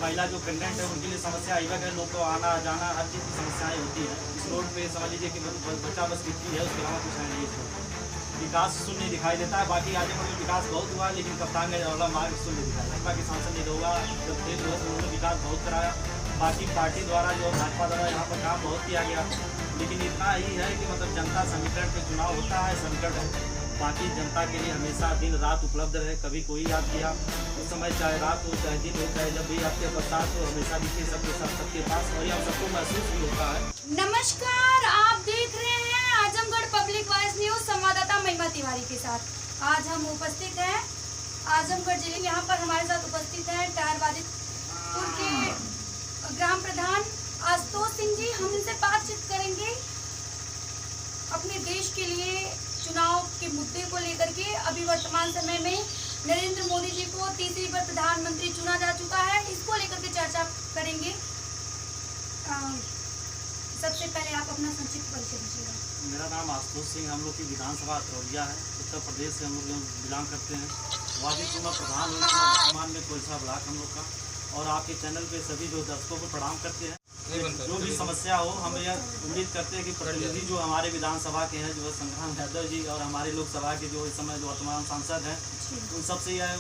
महिला जो प्रेग्नेंट है उनके लिए समस्या आई है, लोग को आना जाना हर चीज़ की समस्याएं होती हैं। इस रोड पे समझ लीजिए कि बच्चा बस गिरती है, उसके अलावा कुछ है नहीं। इस रोड पर विकास शून्य दिखाई देता है। बाकी आजमगढ़ में विकास बहुत हुआ है, लेकिन कप्तानगंज वाला मार्ग शून्य दिखाई देता है। बाकी सांसद नहीं होगा जब थे जो है तो उन्होंने विकास बहुत कराया। बाकी पार्टी द्वारा जो भाजपा द्वारा यहाँ पर काम बहुत किया गया, लेकिन इतना ही है कि मतलब जनता समीकरण पे चुनाव होता है, समीकरण है। बाकी जनता के लिए हमेशा दिन रात उपलब्ध रहे। कभी कोई याद किया उस समय, चाहे रात हो चाहे दिन हो, चाहे जब भी आपके पश्चात हो, हमेशा दिखे सबके साथ सबके पास, और यह सबको महसूस भी होता है। नमस्कार, आप देख रहे हैं आजमगढ़ पब्लिक वॉइस न्यूज, संवाददाता महिमा तिवारी के साथ। आज हम उपस्थित हैं आजमगढ़ जिले। यहाँ पर हमारे साथ उपस्थित हैं टहरवादितपुर के ग्राम प्रधान आशुतोष सिंह जी। हम इनसे बातचीत करेंगे अपने देश के लिए चुनाव के मुद्दे को लेकर के। अभी वर्तमान समय में नरेंद्र मोदी जी को तीसरी बार प्रधानमंत्री चुना जा चुका है, इसको लेकर के चर्चा करेंगे। सबसे पहले आप अपना संक्षिप्त परिचय दीजिएगा। मेरा नाम आशुतोष सिंह, हम लोग की विधानसभा अतरौलिया है, उत्तर प्रदेश से हम लोग बिलोंग करते हैं। वाजिब उम्र प्रधान वर्तमान में कोलसा ब्लॉक हम लोग का। और आपके चैनल पे सभी जो दर्शकों को प्रणाम करते हैं। जो भी समस्या हो, हम यह उम्मीद करते हैं कि प्रतिनिधि जो हमारे विधानसभा के हैं, जो है संग्राम यादव जी, और हमारे लोकसभा के जो इस समय जो वर्तमान सांसद हैं, उन सबसे यह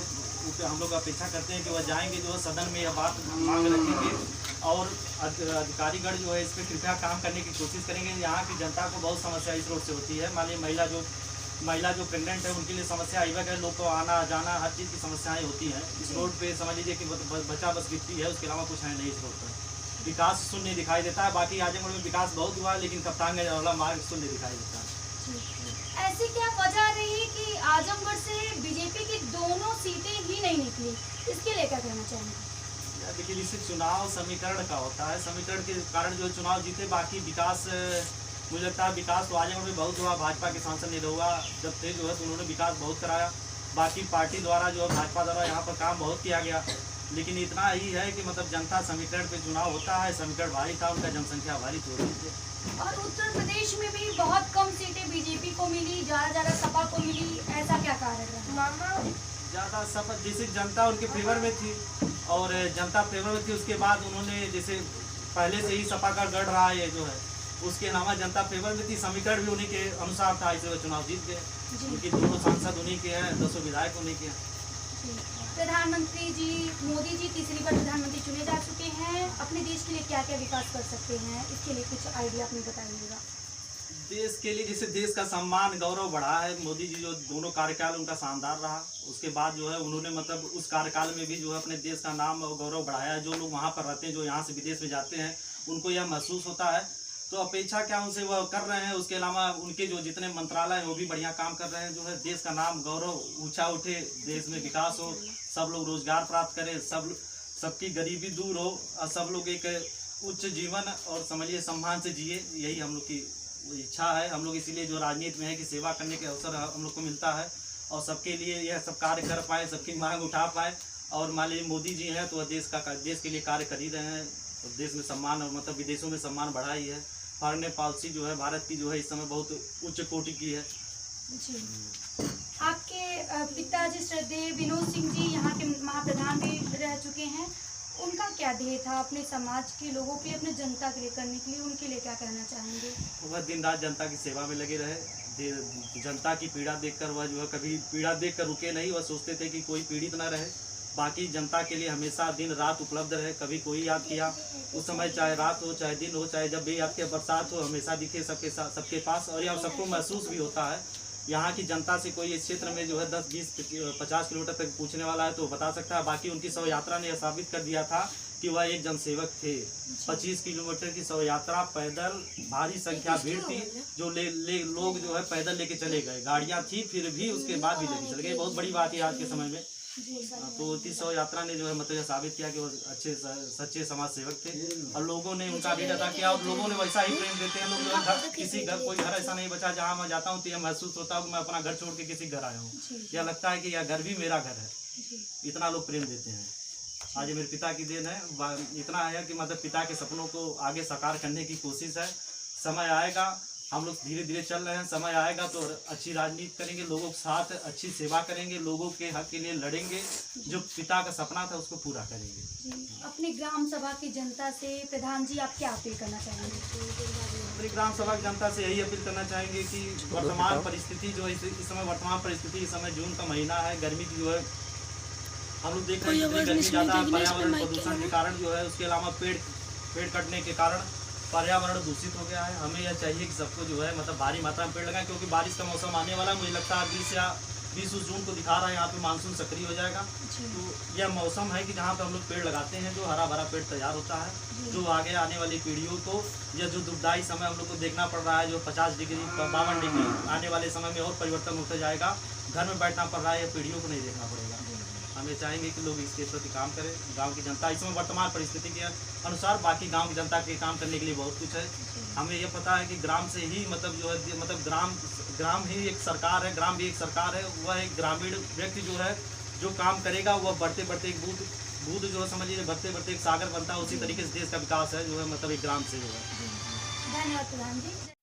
हम लोग अपेक्षा करते हैं कि वह जाएंगे, जो है सदन में यह बात मांग रखेंगे और अधिकारीगण जो है इस पर कृपया काम करने की कोशिश करेंगे। यहाँ की जनता को बहुत समस्या इस रोड से होती है। मान लीजिए महिला जो प्रेग्नेंट है उनके लिए समस्या आई है, लोग को आना जाना हर चीज़ की समस्याएं होती हैं। इस रोड पे समझ लीजिए कि बच्चा बस गिरती है, उसके अलावा कुछ है नहीं। इस रोड पर विकास शून्य दिखाई देता है। बाकी आजमगढ़ में विकास बहुत हुआ है, लेकिन कप्तानगंज वाला मार्ग शून्य दिखाई देता है। ऐसी क्या वजह रही कि आजमगढ़ से बीजेपी की दोनों सीटें ही नहीं निकली, इसके लिए क्या कहना चाहेंगे? देखिए, जिससे चुनाव समीकरण का होता है, समीकरण के कारण जो चुनाव जीते। बाकी विकास मुझे लगता है विकास तो आजमगढ़ में बहुत हुआ। भाजपा के सांसद नहीं होगा जब थे जो है तो उन्होंने विकास बहुत कराया। बाकी पार्टी द्वारा जो है भाजपा द्वारा यहाँ पर काम बहुत किया गया, लेकिन इतना ही है कि मतलब जनता समीकरण पे चुनाव होता है। समीकरण भारी था, उनका जनसंख्या भारी हो रही थी। और उत्तर प्रदेश में भी बहुत कम सीटें बीजेपी को मिली, ज्यादा सपा को मिली, ऐसा क्या कारण रहा? ज़्यादा सपा जैसे जनता उनके फेवर में थी, और जनता फेवर में थी। उसके बाद उन्होंने जैसे पहले से ही सपा का गढ़ रहा है जो है, उसके अलावा जनता फेवर में थी। समीकरण भी उन्हीं के अनुसार था, इसलिए चुनाव जीत गए। उनकी दोनों सांसद उन्हीं के हैं, 200 विधायक उन्हीं के हैं। प्रधानमंत्री जी मोदी जी तीसरी बार प्रधानमंत्री चुने जा चुके हैं। अपने देश के लिए क्या क्या विकास कर सकते हैं, इसके लिए कुछ आइडिया अपनी बताइएगा। देश के लिए जैसे देश का सम्मान गौरव बढ़ा है। मोदी जी जो दोनों कार्यकाल उनका शानदार रहा, उसके बाद जो है उन्होंने मतलब उस कार्यकाल में भी जो है अपने देश का नाम और गौरव बढ़ाया। जो लोग वहाँ पर रहते हैं, जो यहाँ से विदेश में जाते हैं, उनको यह महसूस होता है। तो अपेक्षा क्या उनसे वह कर रहे हैं। उसके अलावा उनके जो जितने मंत्रालय हैं वो भी बढ़िया काम कर रहे हैं। जो है देश का नाम गौरव ऊंचा उठे, देश में विकास हो, सब लोग रोजगार प्राप्त करें, सबकी गरीबी दूर हो, और सब लोग एक उच्च जीवन और समझिए सम्मान से जिए। यही हम लोग की इच्छा है। हम लोग इसीलिए जो राजनीति में है कि सेवा करने के अवसर हम लोग को मिलता है, और सबके लिए यह सब कार्य कर पाए, सबकी मांग उठा पाए। और मान लीजिए मोदी जी हैं तो वह देश के लिए कार्य कर ही रहे हैं। और देश में सम्मान और मतलब विदेशों में सम्मान बढ़ा ही है। फॉरेन पॉलिसी जो है भारत की जो है इस समय बहुत उच्च कोटि की है। जी, आपके पिताजी श्रद्धेय विनोद सिंह जी यहाँ के महाप्रधान भी रह चुके हैं। उनका क्या ध्येय था अपने समाज के लोगों के लिए, अपने जनता के लिए करने के लिए, उनके लिए क्या कहना चाहेंगे? वह दिन रात जनता की सेवा में लगे रहे। जनता की पीड़ा देखकर वह जो है कभी पीड़ा देखकर रुके नहीं। वह सोचते थे कि कोई पीड़ित न रहे। बाकी जनता के लिए हमेशा दिन रात उपलब्ध रहे। कभी कोई याद किया उस समय, चाहे रात हो चाहे दिन हो, चाहे जब भी आपके बरसात हो, हमेशा दिखे सबके साथ सबके पास। और यह सबको महसूस भी होता है। यहाँ की जनता से कोई इस क्षेत्र में जो है 10, 20, 50 किलोमीटर तक पूछने वाला है तो बता सकता है। बाकी उनकी शव यात्रा ने यह साबित कर दिया था कि वह एक जनसेवक थे। 25 किलोमीटर की शव यात्रा पैदल, भारी संख्या भीड़ थी, जो लोग जो है पैदल लेके चले गए। गाड़ियाँ थी फिर भी उसके बाद भी लेके चले गए। बहुत बड़ी बात है आज के समय में। तो इस शव यात्रा ने जो है मतलब साबित किया कि वो अच्छे सच्चे समाज सेवक थे, और लोगों ने उनका भी अदा किया। और लोगों ने वैसा ही प्रेम देते हैं। लोग जो है कोई घर ऐसा नहीं बचा जहाँ मैं जाता हूँ तो यह महसूस होता है कि मैं अपना घर छोड़ के किसी घर आया हूँ। यह लगता है कि यह घर भी मेरा घर है। इतना लोग प्रेम देते हैं। आज मेरे पिता की देन है। इतना है कि मतलब पिता के सपनों को आगे साकार करने की कोशिश है। समय आएगा हम लोग धीरे धीरे चल रहे हैं। समय आएगा तो अच्छी राजनीति करेंगे, लोगों के साथ अच्छी सेवा करेंगे, लोगों के हक के लिए लड़ेंगे, जो पिता का सपना था उसको पूरा करेंगे। जी, अपनी ग्राम सभा की जनता से प्रधान जी आप क्या अपील करना चाहेंगे? अपनी ग्राम सभा की जनता से यही अपील करना चाहेंगे कि वर्तमान परिस्थिति जो है इस समय वर्तमान परिस्थिति इस समय जून का महीना है, गर्मी की जो है हम लोग देख रहे हैं कितनी गर्मी ज़्यादा है, पर्यावरण प्रदूषण के कारण जो है, उसके अलावा पेड़ कटने के कारण पर्यावरण दूषित हो गया है। हमें यह चाहिए कि सबको जो है मतलब भारी मात्रा में पेड़ लगाएं, क्योंकि बारिश का मौसम आने वाला है। मुझे लगता है 20 जून को दिखा रहा है यहाँ पे मानसून सक्रिय हो जाएगा। तो यह मौसम है कि जहाँ पे हम लोग पेड़ लगाते हैं, जो हरा भरा पेड़ तैयार होता है, जो आगे आने वाली पीढ़ियों को यह जो दुखदायी समय हम लोग को देखना पड़ रहा है, जो 50 डिग्री 52 डिग्री आने वाले समय में और परिवर्तन होता जाएगा, घर में बैठना पड़ रहा है, यह पीढ़ियों को नहीं देखना पड़ेगा। हमें चाहेंगे कि लोग इसके प्रति काम करें। गांव की जनता इस समय वर्तमान परिस्थिति के अनुसार, बाकी गांव की जनता के काम करने के लिए बहुत कुछ है। हमें यह पता है कि ग्राम से ही मतलब जो है मतलब ग्राम ही एक सरकार है, ग्राम भी एक सरकार है। वह एक ग्रामीण व्यक्ति जो है जो काम करेगा वह बढ़ते बढ़ते एक बूंद जो है समझिए बढ़ते बढ़ते एक सागर बनता है। उसी तरीके से देश का विकास है जो है मतलब एक ग्राम से जो है। धन्यवाद प्रधान जी।